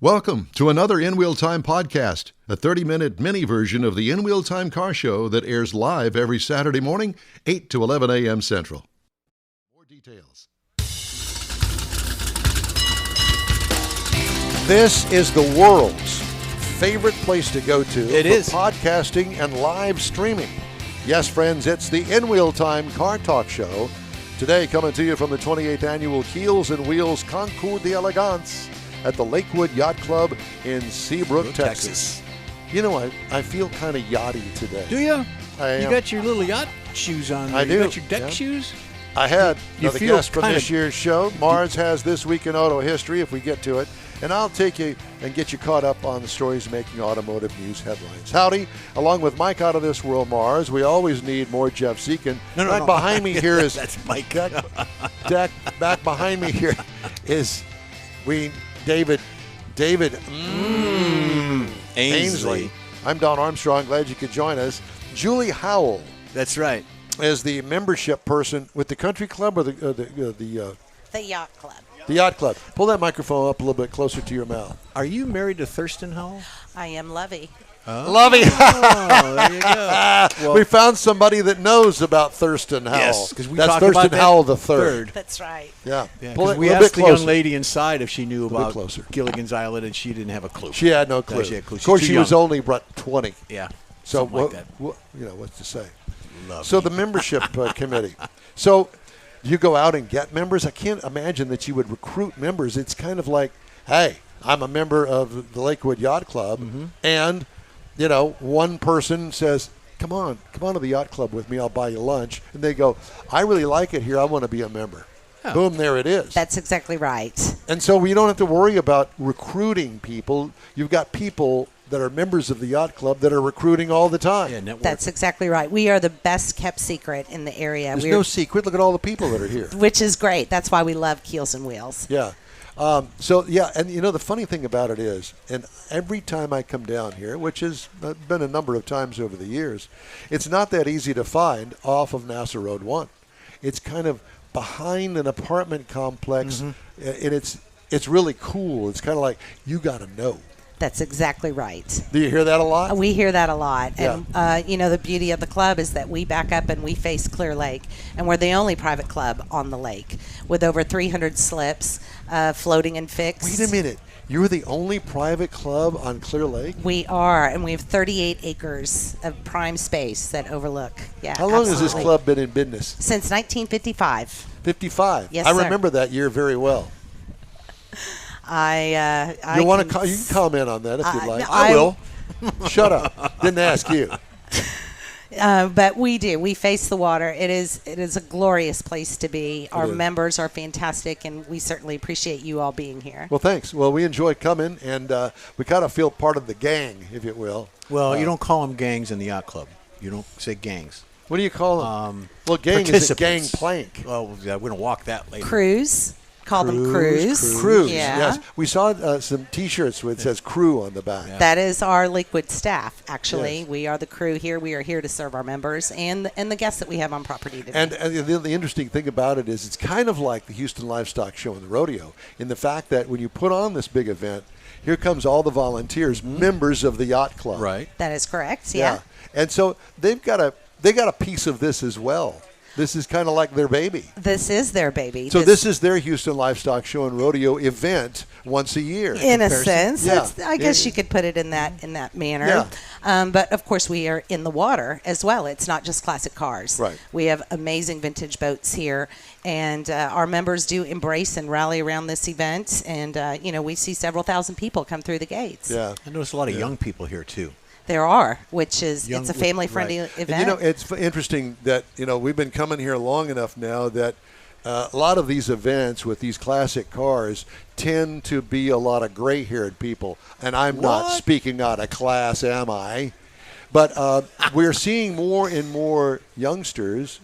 Welcome to another In Wheel Time podcast, a 30-minute mini version of the In Wheel Time car show that airs live every Saturday morning, 8 to 11 a.m. Central. More details. This is the world's favorite place to go to It for is. podcasting and live streaming. Yes, friends, it's the In Wheel Time Car Talk Show. Today, coming to you from the 28th Annual Keels Wheels Concours elegance at the Lakewood Yacht Club in Seabrook, Texas. You know, I feel kind of yachty today. Do you? I am. You got your little yacht shoes on. I You do, got your deck yeah. shoes? I had You another feel guest from kinda- this year's show. Mars has This Week in Auto History, if we get to it. And I'll take you and get you caught up on the stories making automotive news headlines. Howdy, along with Mike Out of This World, Mars. We always need more Jeff Zekin. No. Behind me here is That's Mike. back behind me here is David Ainsley. I'm Don Armstrong. Glad you could join us. Julie Howell That's right. is the membership person with the country club or the Yacht Club. The Yacht Club. Pull that microphone up a little bit closer to your mouth. Are you married to Thurston Howell? I am Lovey. Lovey. Oh, there you go. Well, We found somebody that knows about Thurston Howell. yes, because we That's talk Thurston about that Howell the third. That's right. Yeah. Yeah, Pull 'cause it a we little asked bit the young closer. lady inside if she knew bit about closer. Gilligan's Island, and she didn't have a clue. She had no clue. No, she had a clue. Of course, She's she too was young. only 20. Yeah, So something like that. what's to say? Love So me. the membership committee. So you go out and get members. I can't imagine that you would recruit members. It's kind of like, hey, I'm a member of the Lakewood Yacht Club, and one person says, come on to the yacht club with me. I'll buy you lunch. And they go, I really like it here. I want to be a member. Oh. Boom, there it is. That's exactly right. And so we don't have to worry about recruiting people. You've got people that are members of the yacht club that are recruiting all the time. Yeah, network. That's exactly right. We are the best kept secret in the area. There's no secret. Look at all the people that are here. Which is great. That's why we love Keels and Wheels. Yeah. And the funny thing about it is, and every time I come down here, which has been a number of times over the years, it's not that easy to find off of NASA Road 1. It's kind of behind an apartment complex, and it's really cool. It's kind of like, you got to know. That's exactly right. Do you hear that a lot? We hear that a lot. Yeah. And, the beauty of the club is that we back up and we face Clear Lake. And we're the only private club on the lake with over 300 slips floating and fixed. Wait a minute. You're the only private club on Clear Lake? We are, and we have 38 acres of prime space that overlook. Yeah. How long has this absolutely. club been in business? Since 1955. 55. Yes, I sir. remember that year very well. I You can can comment on that if you'd like. I will. Shut up. Didn't ask you. But we do. We face the water. It is a glorious place to be. Our is. members are fantastic, and we certainly appreciate you all being here. Well, thanks. Well, we enjoy coming, and we kind of feel part of the gang, if you will. Well, you don't call them gangs in the yacht club. You don't say gangs. What do you call them? Well, gang is a gang Participants. plank. Oh, yeah, we're going to walk that later. Crews. Call them crews. Crews, Yeah. yes. We saw some T-shirts with says crew on the back. Yeah. That is our Lakewood staff, actually. Yes. We are the crew here. We are here to serve our members and the guests that we have on property today. And the interesting thing about it is it's kind of like the Houston Livestock Show and the rodeo in the fact that when you put on this big event, here comes all the volunteers, members of the yacht club. Right. That is correct, yeah. And so they got a piece of this as well. This is kind of like their baby. This is their baby. So this is their Houston Livestock Show and Rodeo event once a year. in a sense. Yeah. I guess you could put it in that manner. Yeah. But of course, we are in the water as well. It's not just classic cars. Right. We have amazing vintage boats here, and our members do embrace and rally around this event. And we see several thousand people come through the gates. Yeah. I noticed a lot of young people here, too. There are, which is Young it's a with- family-friendly right. event. And, it's interesting that, we've been coming here long enough now that a lot of these events with these classic cars tend to be a lot of gray-haired people. And I'm not What? speaking out of class, am I? But we're seeing more and more youngsters,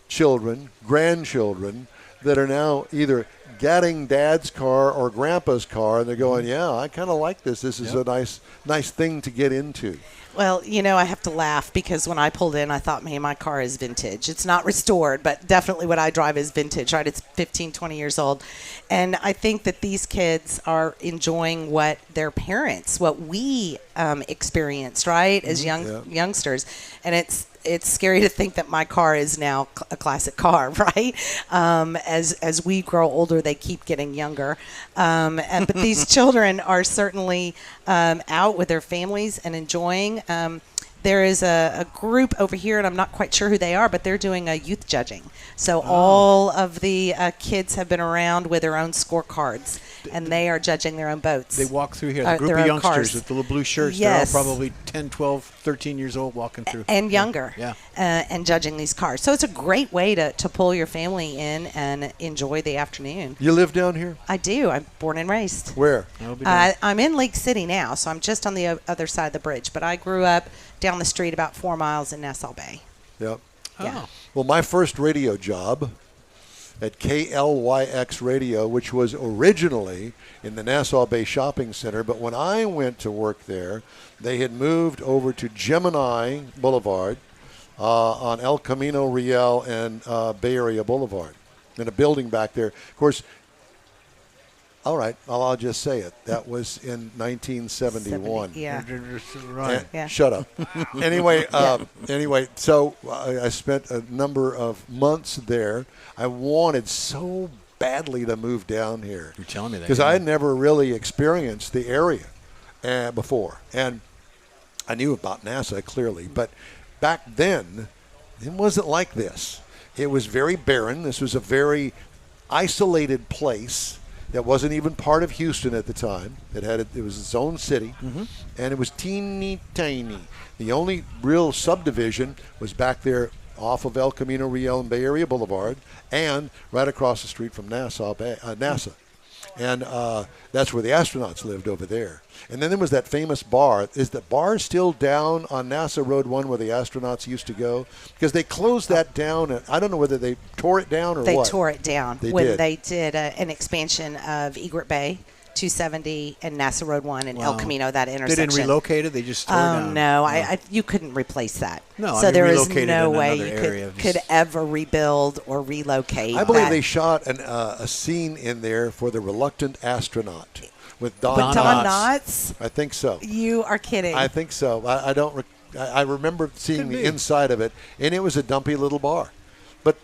children, grandchildren, that are now either getting Dad's car or Grandpa's car, and they're going, yeah, I kind of like this. This is a nice thing to get into. Well, I have to laugh because when I pulled in, I thought, man, my car is vintage. It's not restored, but definitely what I drive is vintage, right? It's 15, 20 years old. And I think that these kids are enjoying what their parents, what we experienced, right, as youngsters. And it's scary to think that my car is now a classic car, right? As we grow older, they keep getting younger. But these children are certainly out with their families and enjoying. There is a group over here, and I'm not quite sure who they are, but they're doing a youth judging. So all of the kids have been around with their own scorecards, and they are judging their own boats. They walk through here. The group of youngsters cars. with the little blue shirts, Yes. they're all probably 10, 12, 13 years old walking through. And younger. Yeah. And judging these cars. So it's a great way to pull your family in and enjoy the afternoon. You live down here? I do. I'm born and raised. Where? I'm in Lake City now, so I'm just on the other side of the bridge. But I grew up down the street about 4 miles in Nassau Bay. Yep. Yeah. Well, my first radio job at KLYX Radio, which was originally in the Nassau Bay Shopping Center, but when I went to work there, they had moved over to Gemini Boulevard on El Camino Real and Bay Area Boulevard, in a building back there. Of course, all right, I'll just say it. That was in 1971. Yeah. Right. Yeah. Shut up. Anyway, so I spent a number of months there. I wanted so badly to move down here. You're telling me that. Because I had never really experienced the area before. And I knew about NASA, clearly. But back then, it wasn't like this. It was very barren. This was a very isolated place that wasn't even part of Houston at the time. It was its own city, and it was teeny tiny. The only real subdivision was back there off of El Camino Real and Bay Area Boulevard, and right across the street from NASA. And that's where the astronauts lived over there. And then there was that famous bar. Is the bar still down on NASA Road 1 where the astronauts used to go? Because they closed that down. And I don't know whether they tore it down or what. They tore it down when they did an expansion of Egret Bay, 270, and NASA Road 1 and El Camino, that intersection. They didn't relocate it? They just tore it down? Oh, no. You couldn't replace that. No, so there is relocated no in way another you area. could ever rebuild or relocate. I believe that. they shot a scene in there for The Reluctant Astronaut with Don Don Knotts. I think so. You are kidding. I think so. I remember seeing the inside of it, and it was a dumpy little bar. But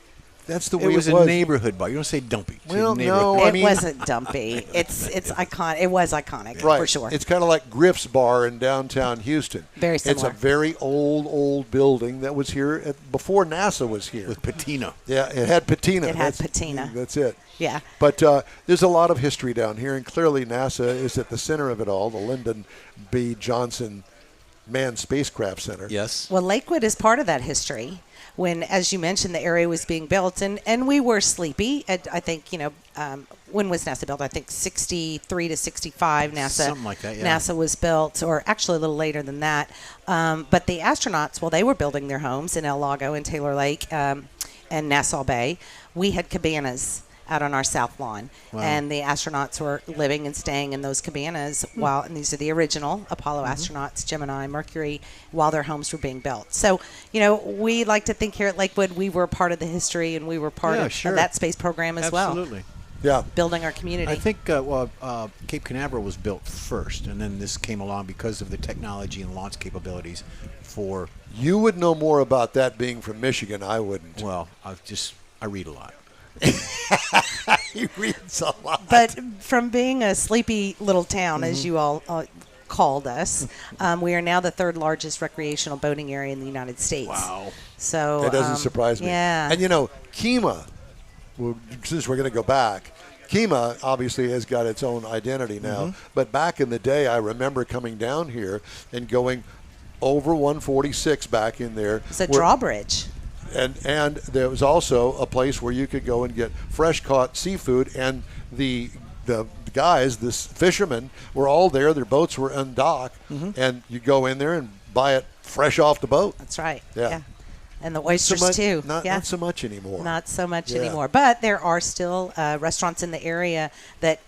that's the way it was. It was a neighborhood bar. You don't say dumpy. Well, no, it wasn't dumpy. It's iconic. It was iconic, right, for sure. It's kind of like Griff's Bar in downtown Houston. Very similar. It's a very old building that was here before NASA was here. With patina. Yeah, it had patina. It had patina. That's it. Yeah. But there's a lot of history down here, and clearly NASA is at the center of it all, the Lyndon B. Johnson Manned Spacecraft Center. Yes. Well, Lakewood is part of that history. When, as you mentioned, the area was being built, and we were sleepy. I think, when was NASA built? I think 63 to 65 NASA. Something like that, yeah. NASA was built, or actually a little later than that. But the astronauts, while they were building their homes in El Lago and Taylor Lake and Nassau Bay, we had cabanas out on our south lawn. Wow. And the astronauts were living and staying in those cabanas and these are the original Apollo astronauts, Gemini, Mercury, while their homes were being built. So, we like to think here at Lakewood we were part of the history and we were part of that space program as well. Absolutely. Yeah. Building our community. I think, Cape Canaveral was built first, and then this came along because of the technology and launch capabilities for... You would know more about that being from Michigan. I wouldn't. Well, I read a lot. He reads a lot. But from being a sleepy little town, as you all called us, we are now the third largest recreational boating area in the United States. Wow. So that doesn't surprise me. Yeah. And Kemah, since we're going to go back, Kemah obviously has got its own identity now. But back in the day, I remember coming down here and going over 146 back in there. It's a drawbridge. And there was also a place where you could go and get fresh caught seafood, and the guys, this fishermen, were all there. Their boats were on dock, and you go in there and buy it fresh off the boat. That's right. Yeah. And the oysters, too. Not so much anymore. Not so much anymore. But there are still restaurants in the area that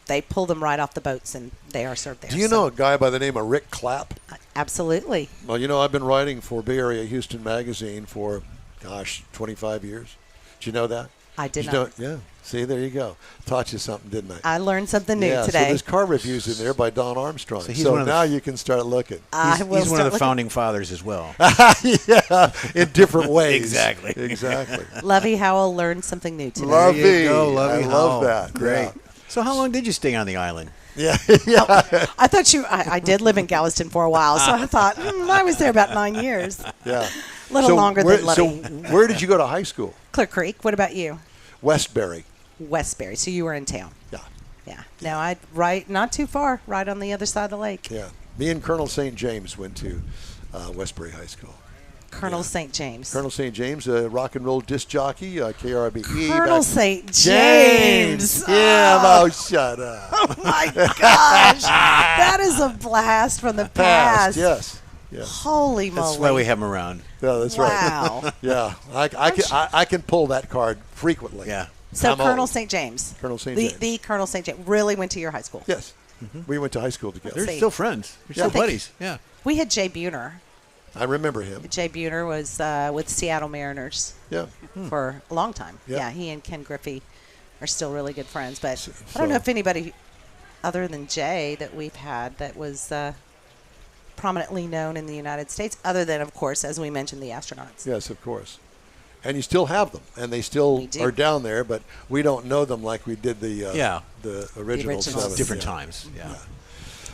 they pull them right off the boats, and they are served there. Do you know a guy by the name of Rick Clapp? Absolutely. Well, I've been writing for Bay Area Houston Magazine for, 25 years. Did you know that? I did not. Yeah. See, there you go. Taught you something, didn't I? I learned something new today. So there's car reviews in there by Don Armstrong. So now you can start looking. He's one of the founding fathers as well. Yeah, in different ways. Exactly. Lovey Howell learned something new today. Lovey. There you go, Lovey I Howell. love that. Great. Yeah. So how long did you stay on the island? Yeah. I thought I did live in Galveston for a while, so I thought I was there about 9 years. Yeah. A little longer than Lovey. So where did you go to high school? Clear Creek. What about you? Westbury. Westbury. So you were in town. Yeah. Yeah. Now not too far, right on the other side of the lake. Yeah. Me and Colonel St. James went to Westbury High School. Colonel St. James. Colonel St. James, a rock and roll disc jockey, KRBE. Colonel St. James. Yeah, Oh. shut up. Oh my gosh. That is a blast from the past. Yes. Yeah. Holy moly. That's why we have him around. Yeah, that's Wow. right. Yeah. I can pull that card frequently. Yeah. So I'm Colonel old. St. James. Colonel St. James. The Colonel St. James really went to your high school. Yes. We went to high school together. They're still friends. They're still buddies. Yeah. We had Jay Buhner. I remember him. Jay Buhner was with Seattle Mariners Yeah. for a long time. Yeah. Yeah, he and Ken Griffey are still really good friends. But I don't know if anybody other than Jay that we've had that was prominently known in the United States, other than, of course, as we mentioned, the astronauts. Yes, of course. And you still have them, and they still are down there, but we don't know them like we did the original seven. Different times. Yeah.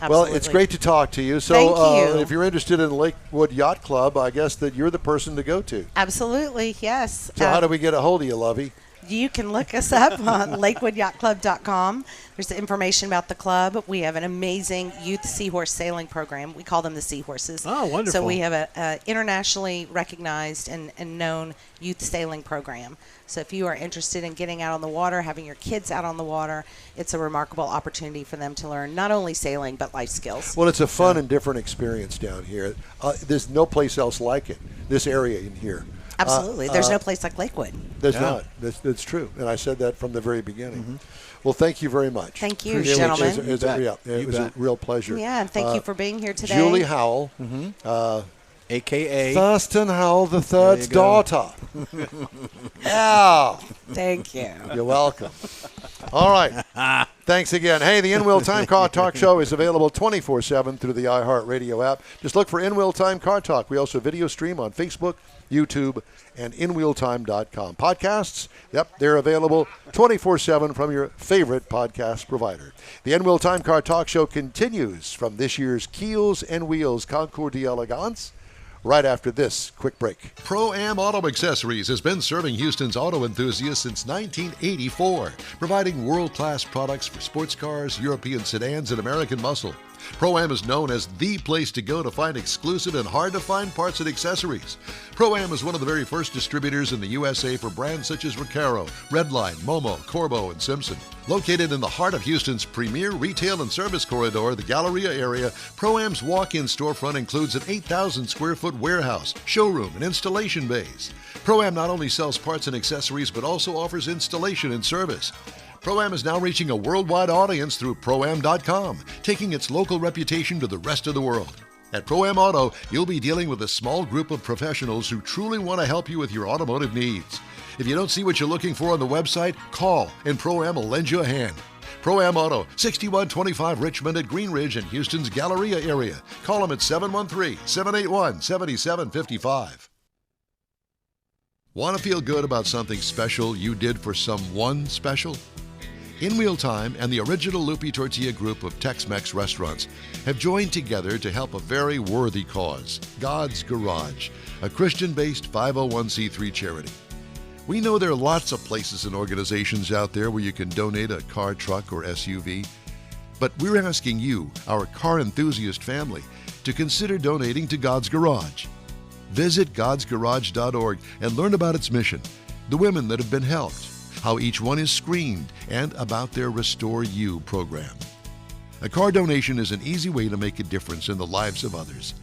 Well, it's great to talk to you. So Thank you. If you're interested in Lakewood Yacht Club, I guess that you're the person to go to. Absolutely, yes. So how do we get a hold of you, Lovey? You can look us up on lakewoodyachtclub.com. There's the information about the club. We have an amazing youth seahorse sailing program. We call them the Seahorses. Oh, wonderful. So we have a internationally recognized and known youth sailing program. So if you are interested in getting out on the water, having your kids out on the water, it's a remarkable opportunity for them to learn not only sailing but life skills. Well, it's a fun and different experience down here. There's no place else like it, this area in here. Absolutely. There's no place like Lakewood. There's not. That's true. And I said that from the very beginning. Mm-hmm. Well, thank you very much. Thank you, gentlemen. It was a real pleasure. Yeah, and thank you for being here today. Julie Howell, a.k.a. Thurston Howell III's daughter. Yeah. Thank you. You're welcome. All right. Thanks again. Hey, the In-Wheel Time Car Talk Show is available 24/7 through the iHeartRadio app. Just look for In-Wheel Time Car Talk. We also video stream on Facebook, YouTube, and InWheelTime.com. Podcasts, they're available 24/7 from your favorite podcast provider. The In-Wheel Time Car Talk Show continues from this year's Keels Wheels Concours d'Elegance right after this quick break. Pro-Am Auto Accessories has been serving Houston's auto enthusiasts since 1984, providing world-class products for sports cars, European sedans, and American muscle. Pro-Am is known as the place to go to find exclusive and hard-to-find parts and accessories. Pro-Am is one of the very first distributors in the USA for brands such as Recaro, Redline, Momo, Corbo, and Simpson. Located in the heart of Houston's premier retail and service corridor, the Galleria area, Pro-Am's walk-in storefront includes an 8,000-square-foot warehouse, showroom, and installation bays. Pro-Am not only sells parts and accessories, but also offers installation and service. Pro-Am is now reaching a worldwide audience through Pro-Am.com, taking its local reputation to the rest of the world. At Pro-Am Auto, you'll be dealing with a small group of professionals who truly want to help you with your automotive needs. If you don't see what you're looking for on the website, call, and Pro-Am will lend you a hand. Pro-Am Auto, 6125 Richmond at Green Ridge in Houston's Galleria area. Call them at 713-781-7755. Want to feel good about something special you did for someone special? In-Wheel Time and the original Lupi Tortilla group of Tex-Mex restaurants have joined together to help a very worthy cause, God's Garage, a Christian-based 501c3 charity. We know there are lots of places and organizations out there where you can donate a car, truck, or SUV, but we're asking you, our car enthusiast family, to consider donating to God's Garage. Visit godsgarage.org and learn about its mission, the women that have been helped, how each one is screened, and about their Restore You program. A car donation is an easy way to make a difference in the lives of others.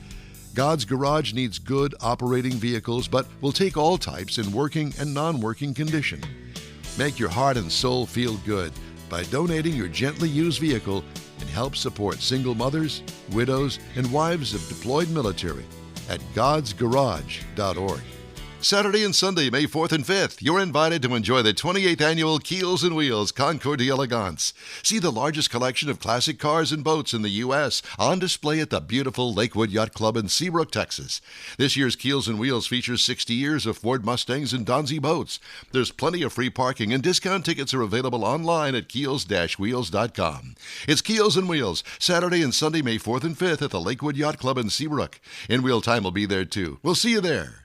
God's Garage needs good operating vehicles, but will take all types in working and non-working condition. Make your heart and soul feel good by donating your gently used vehicle and help support single mothers, widows, and wives of deployed military at godsgarage.org. Saturday and Sunday, May 4th and 5th, you're invited to enjoy the 28th Annual Keels Wheels Concours d'Elegance. See the largest collection of classic cars and boats in the U.S. on display at the beautiful Lakewood Yacht Club in Seabrook, Texas. This year's Keels Wheels features 60 years of Ford Mustangs and Donzi boats. There's plenty of free parking, and discount tickets are available online at keels-wheels.com. It's Keels Wheels, Saturday and Sunday, May 4th and 5th at the Lakewood Yacht Club in Seabrook. In Wheel Time will be there, too. We'll see you there.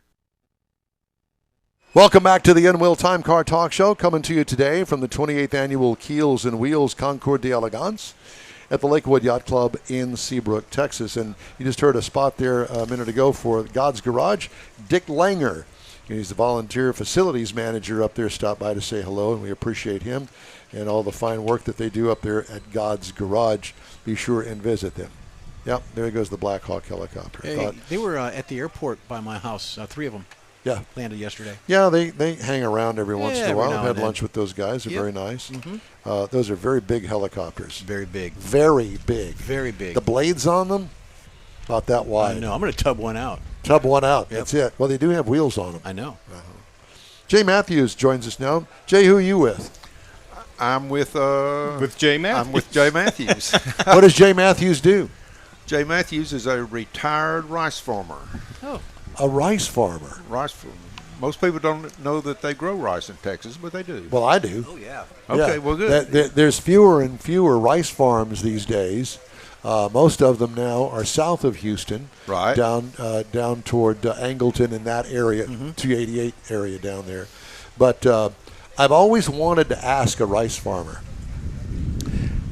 Welcome back to the In-Wheel Time Car Talk Show, coming to you today from the 28th Annual Keels Wheels Concours d'Elegance at the Lakewood Yacht Club in Seabrook, Texas. And you just heard a spot there a minute ago for God's Garage. Dick Langer, he's the volunteer facilities manager up there, stopped by to say hello, and we appreciate him and all the fine work that they do up there at God's Garage. Be sure and visit them. Yep, there goes the Black Hawk helicopter. Hey, they were at the airport by my house, 3 of them. Yeah. Landed yesterday. Yeah, they hang around every once in a while. I've had then. lunch with those guys. They're very nice. Mm-hmm. Those are very big helicopters. Very big. Very big. Very big. The blades on them, about that wide. I know. I'm going to tub one out. Tub one out. Yep. That's it. Well, they do have wheels on them. I know. Jay Matthews joins us now. Jay, who are you with? I'm with Jay Matthews. I'm with Jay Matthews. What does Jay Matthews do? Jay Matthews is a retired rice farmer. Oh. A rice farmer. Most people don't know that they grow rice in Texas, but they do. Well, I do. Oh, yeah. Okay, Yeah. well, good. There's fewer and fewer rice farms these days. Most of them now are south of Houston, Right. Down toward Angleton and that area, 288 area down there. But I've always wanted to ask a rice farmer,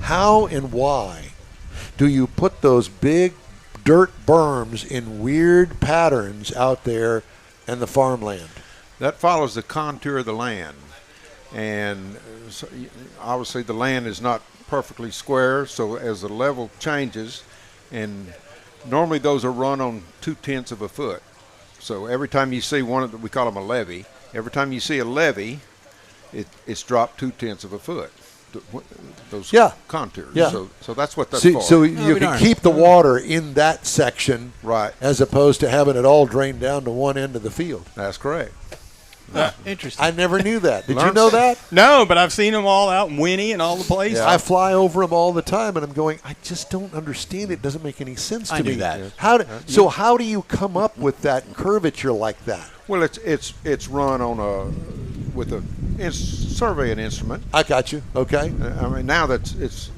how and why do you put those big dirt berms in weird patterns out there in the farmland? That follows the contour of the land. And so, obviously the land is not perfectly square, so as the level changes, and normally those are run on 0.2 of a foot. So every time you see one of the, we call them a levee, every time you see a levee, it's dropped 0.2 of a foot. Those contours. Yeah. So that's what that's See, for. so you can keep the water in that section, Right. as opposed to having it all drained down to one end of the field. That's correct. Interesting. I never knew that. Did you know that? No, but I've seen them all out in Winnie and all the places. I fly over them all the time, and I'm going, I just don't understand it. It doesn't make any sense to I me. knew that. So how do you come up with that curvature like that? Well, it's run on with a surveying instrument. I got you. Okay. I mean, now it's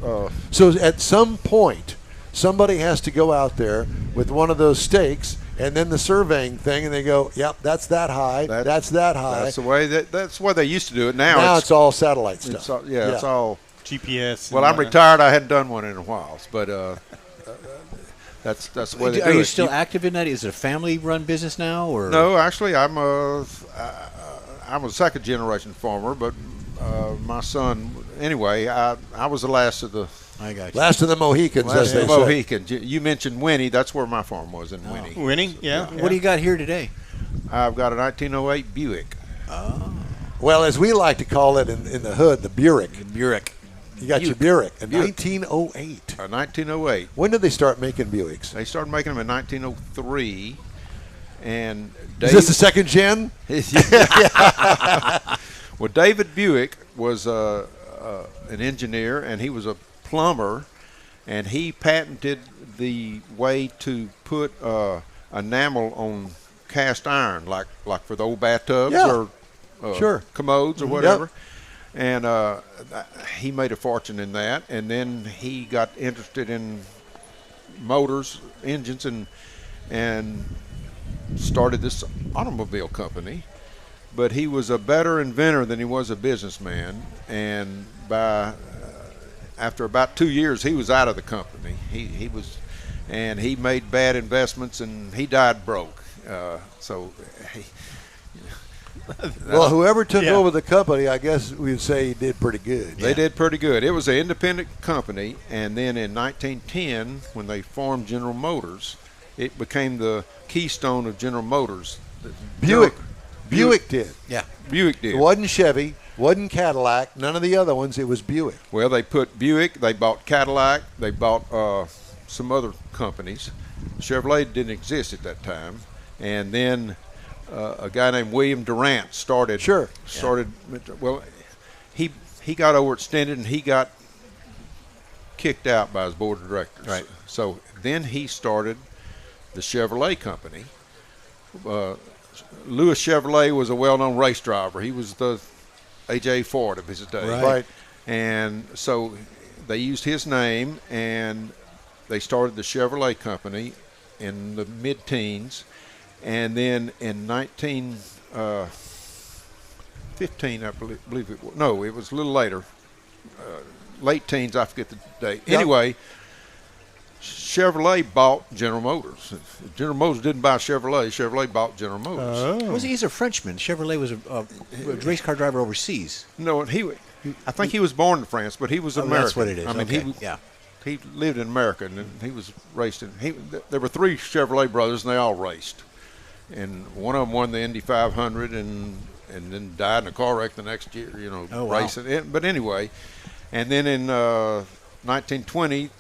So at some point, somebody has to go out there with one of those stakes and then the surveying thing, and they go, yep, that's that high, that's that high. That's the way that's why they used to do it. Now it's all satellite stuff. It's all, it's all GPS. Well, I'm retired. I hadn't done one in a while, but that's the way they do it. Are you still active in that? Is it a family-run business now, or No, actually, I'm a second generation farmer, but my son. Anyway, I was the last of the. I got you. Last of the Mohicans, as they say. Mohicans. You mentioned Winnie. That's where my farm was in Winnie. Winning? Yeah. What do you got here today? I've got a 1908 Buick. Well, as we like to call it in the hood, the Buick. Buick. You got your Buick in 1908. 1908. When did they start making Buicks? They started making them in 1903. And Is this the second gen? Well, David Buick was an engineer, and he was a plumber, and he patented the way to put enamel on cast iron, like for the old bathtubs or commodes or whatever. And he made a fortune in that, and then he got interested in motors, engines, and started this automobile company. But he was a better inventor than he was a businessman, and after about 2 years, he was out of the company. He made bad investments, and he died broke. Well, whoever took over the company, I guess we'd say he did pretty good. They did pretty good. It was an independent company, and then in 1910, when they formed General Motors, it became the keystone of General Motors. Buick did. Yeah. Buick did. It wasn't Chevy, wasn't Cadillac, none of the other ones. It was Buick. Well, they put Buick, they bought Cadillac, they bought some other companies. Chevrolet didn't exist at that time. And then a guy named William Durant started. Sure. Well, he got overextended and he got kicked out by his board of directors. Right. So then he started the Chevrolet company. Louis Chevrolet was a well-known race driver. He was the A.J. Ford of his day. Right. And so they used his name, and they started the Chevrolet company in the mid-teens. And then in 1915, I believe it was. No, it was a little later. Late teens, I forget the date. Yep. Anyway, Chevrolet bought General Motors. General Motors didn't buy Chevrolet. Chevrolet bought General Motors. He's a Frenchman. Chevrolet was a race car driver overseas. No, I think he was born in France, but he was American. That's what it is. I mean, Okay. he lived in America, and he was raced in. There were 3 Chevrolet brothers, and they all raced. And one of them won the Indy 500, and then died in a car wreck the next year. Oh, wow. Racing. But anyway, and then in 1920.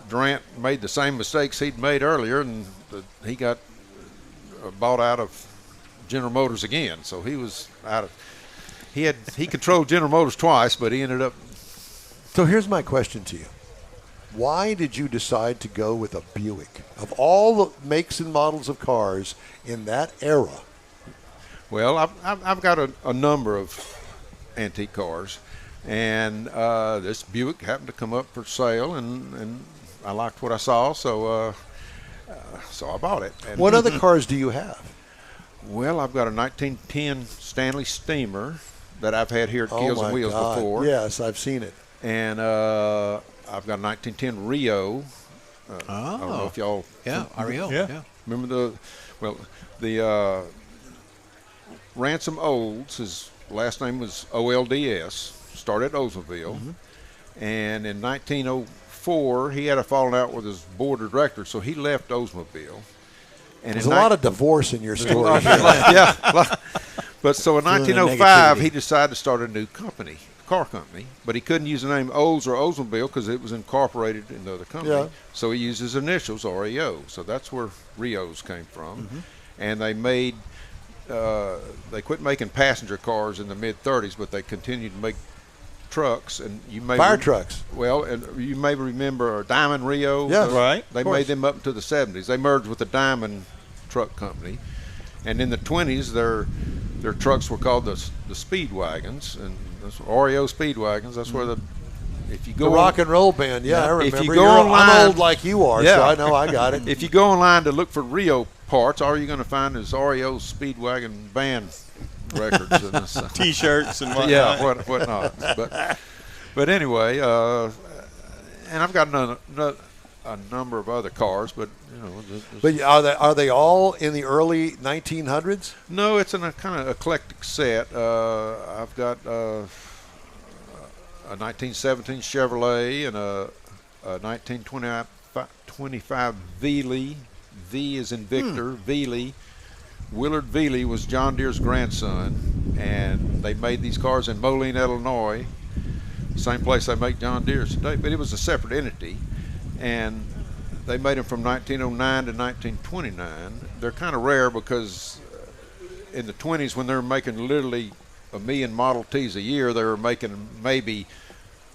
Durant made the same mistakes he'd made earlier, and he got bought out of General Motors again. So he was out of. He controlled General Motors twice, but he ended up. So here's my question to you. Why did you decide to go with a Buick? Of all the makes and models of cars in that era. Well, I've got a number of antique cars, and this Buick happened to come up for sale, and I liked what I saw, so I bought it. And What other cars do you have? Well, I've got a 1910 Stanley Steamer that I've had here at Keels Wheels before. Yes, I've seen it. And I've got a 1910 Rio. I don't know if y'all. Yeah, Ariel. Yeah. Remember the Ransom Olds. His last name was OLDS. Started at Oldsmobile, and in 1904 he had a falling out with his board of directors, so he left Oldsmobile. And There's a lot of divorce in your story. yeah. But so in Feeling the 1905 negativity. he decided to start a new car company, but he couldn't use the name Olds or Oldsmobile because it was incorporated in the other company. Yeah. So he used his initials, REO. So that's where Rios came from. And they made they quit making passenger cars in the mid-30s, but they continued to make trucks. And you may Fire trucks. Well, and you may remember Diamond Rio. Yes. Right. They made them up into the 70s. They merged with the Diamond Truck Company, and in the 20s their trucks were called the Speed Wagons, and that's REO Speed Wagons. That's where if you go The rock and roll band. Yeah, I If remember. you go online- I'm old like you are, so Yeah. I know I got it. if you go online to look for Rio parts, all you're going to find is REO Speedwagon band records and this, T-shirts and whatnot. yeah, whatnot. But anyway, and I've got a number of other cars, but But are they all in the early 1900s? no, it's in a kind of eclectic set. I've got a 1917 Chevrolet and a 1925 Veely. V is in Victor. Veely. Willard Veely was John Deere's grandson, and they made these cars in Moline, Illinois, same place they make John Deere's today, but it was a separate entity, and they made them from 1909 to 1929. They're kind of rare because in the 20s, when they were making literally 1 million Model Ts a year, they were making maybe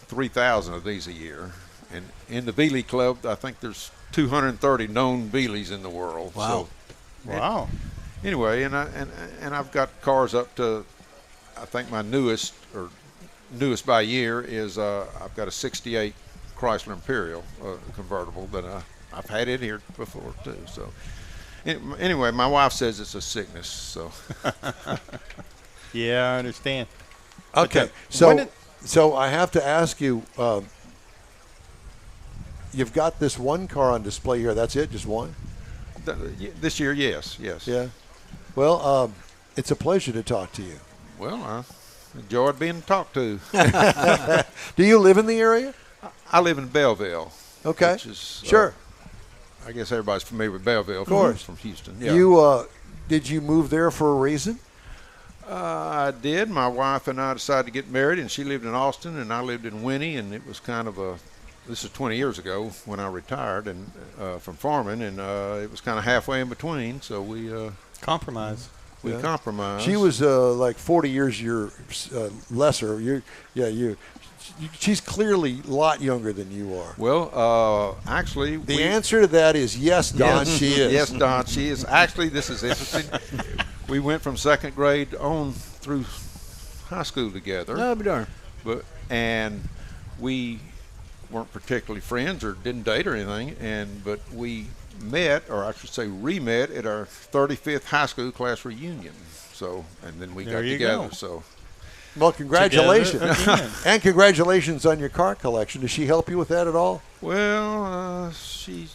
3,000 of these a year. And in the Veely Club, I think there's 230 known Veelys in the world. Wow. Wow. Anyway, and I've got cars up to, I think my newest by year is I've got a '68 Chrysler Imperial convertible that I've had it here before too. So anyway, my wife says it's a sickness. So Yeah, I understand. Okay, so I have to ask you. You've got this one car on display here. That's it, just one? this year, yes. Yeah. Well, it's a pleasure to talk to you. Well, I enjoyed being talked to. Do you live in the area? I live in Belleville. Okay. Which is, Sure. I guess everybody's familiar with Belleville. Of course. From Houston. Yeah. Did you move there for a reason? I did. My wife and I decided to get married, and she lived in Austin, and I lived in Winnie, and it was kind of this is 20 years ago when I retired and from farming, and it was kind of halfway in between, so we Compromise. We compromised. She was like 40 years lesser. She's clearly a lot younger than you are. Well, actually, the answer to that is yes, Don. She is. Yes, Don. She is. Actually, this is interesting. We went from second grade on through high school together. Oh, be darn. And we weren't particularly friends or didn't date or anything. But we met, or I should say re-met, at our 35th high school class reunion. So, and then we got together. So. Well, congratulations. And congratulations on your car collection. Does she help you with that at all? Well, she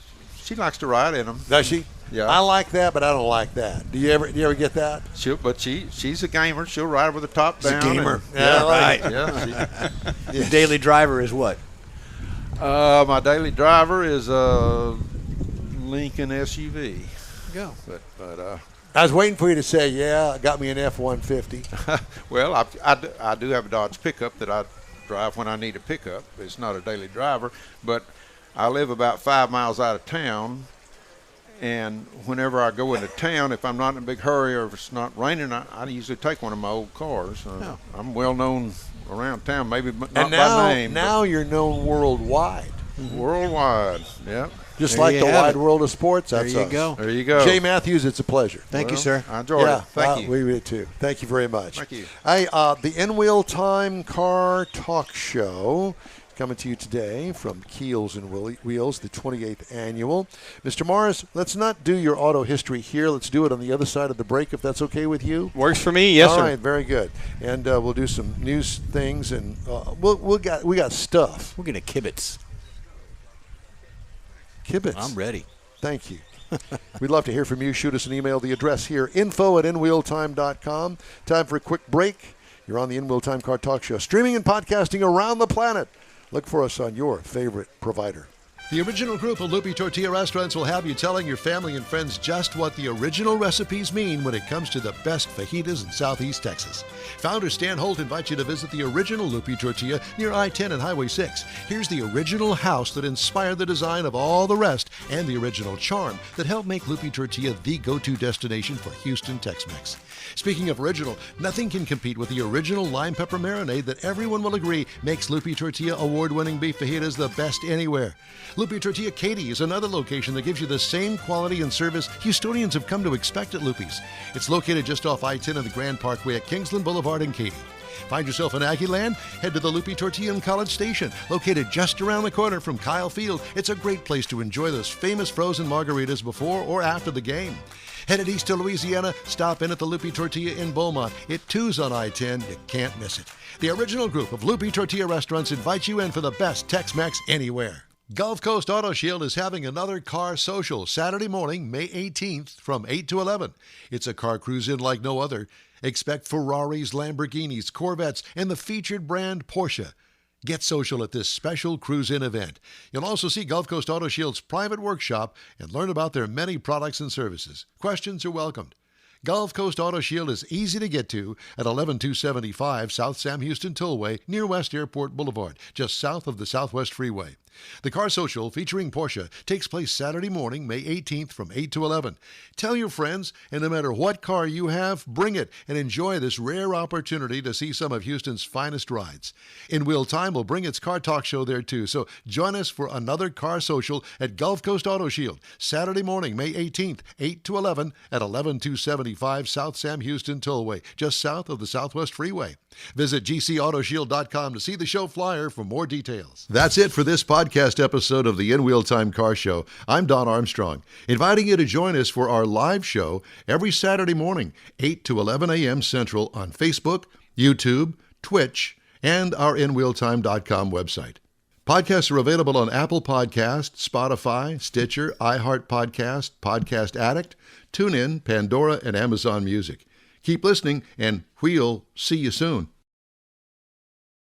likes to ride in them. Does she? Yeah. I like that, but I don't like that. Do you ever get that? She's a gamer. She'll ride with the top down. She's a gamer. Yeah, right. Yeah. Your daily driver is what? My daily driver is a Lincoln SUV. Go. But I was waiting for you to say, yeah, I got me an F-150. Well, I do have a Dodge pickup that I drive when I need a pickup. It's not a daily driver, but I live about 5 miles out of town, and whenever I go into town, if I'm not in a big hurry or if it's not raining, I usually take one of my old cars. I'm well known around town, maybe not by name. Now you're known worldwide. Worldwide, yep. Just There like you the have wide it. world of sports. There That's you us. go. There you go. Jay Matthews, it's a pleasure. Thank you, sir. I enjoyed it. Thank you. We did too. Thank you very much. Thank you. The In-Wheel Time Car Talk Show coming to you today from Keels Wheels, the 28th annual. Mr. Morris, let's not do your auto history here. Let's do it on the other side of the break, if that's okay with you. Works for me. Yes, All sir. right, very good. And we'll do some news things, and we got stuff. We're going to kibitz. Kibitz. I'm ready. Thank you. We'd love to hear from you. Shoot us an email. The address here, info@inwheeltime.com. Time for a quick break. You're on the In-Wheel Time Car Talk Show, streaming and podcasting around the planet. Look for us on your favorite provider. The original group of Lupi Tortilla restaurants will have you telling your family and friends just what the original recipes mean when it comes to the best fajitas in Southeast Texas. Founder Stan Holt invites you to visit the original Lupi Tortilla near I-10 and Highway 6. Here's the original house that inspired the design of all the rest and the original charm that helped make Lupi Tortilla the go-to destination for Houston Tex-Mex. Speaking of original, nothing can compete with the original lime pepper marinade that everyone will agree makes Lupi Tortilla award-winning beef fajitas the best anywhere. Lupi Tortilla Katy is another location that gives you the same quality and service Houstonians have come to expect at Lupi's. It's located just off I-10 and the Grand Parkway at Kingsland Boulevard in Katy. Find yourself in Aggie Land? Head to the Lupi Tortilla in College Station, located just around the corner from Kyle Field. It's a great place to enjoy those famous frozen margaritas before or after the game. Headed east to Louisiana, stop in at the Lupi Tortilla in Beaumont. It too's on I-10. You can't miss it. The original group of Lupi Tortilla restaurants invites you in for the best Tex-Mex anywhere. Gulf Coast Auto Shield is having another car social Saturday morning, May 18th from 8 to 11. It's a car cruise-in like no other. Expect Ferraris, Lamborghinis, Corvettes, and the featured brand Porsche. Get social at this special cruise-in event. You'll also see Gulf Coast Auto Shield's private workshop and learn about their many products and services. Questions are welcomed. Gulf Coast Auto Shield is easy to get to at 11275 South Sam Houston Tollway near West Airport Boulevard, just south of the Southwest Freeway. The Car Social featuring Porsche takes place Saturday morning, May 18th from 8 to 11. Tell your friends, and no matter what car you have, bring it and enjoy this rare opportunity to see some of Houston's finest rides. In Wheel Time will bring its Car Talk Show there too, so join us for another Car Social at Gulf Coast Auto Shield, Saturday morning, May 18th, 8 to 11 at 11275 South Sam Houston Tollway, just south of the Southwest Freeway. Visit gcautoshield.com to see the show flyer for more details. That's it for this podcast episode of the In-Wheel Time Car Show. I'm Don Armstrong, inviting you to join us for our live show every Saturday morning, 8 to 11 a.m. Central on Facebook, YouTube, Twitch, and our InWheelTime.com website. Podcasts are available on Apple Podcasts, Spotify, Stitcher, iHeart Podcast, Podcast Addict, TuneIn, Pandora, and Amazon Music. Keep listening, and we'll see you soon.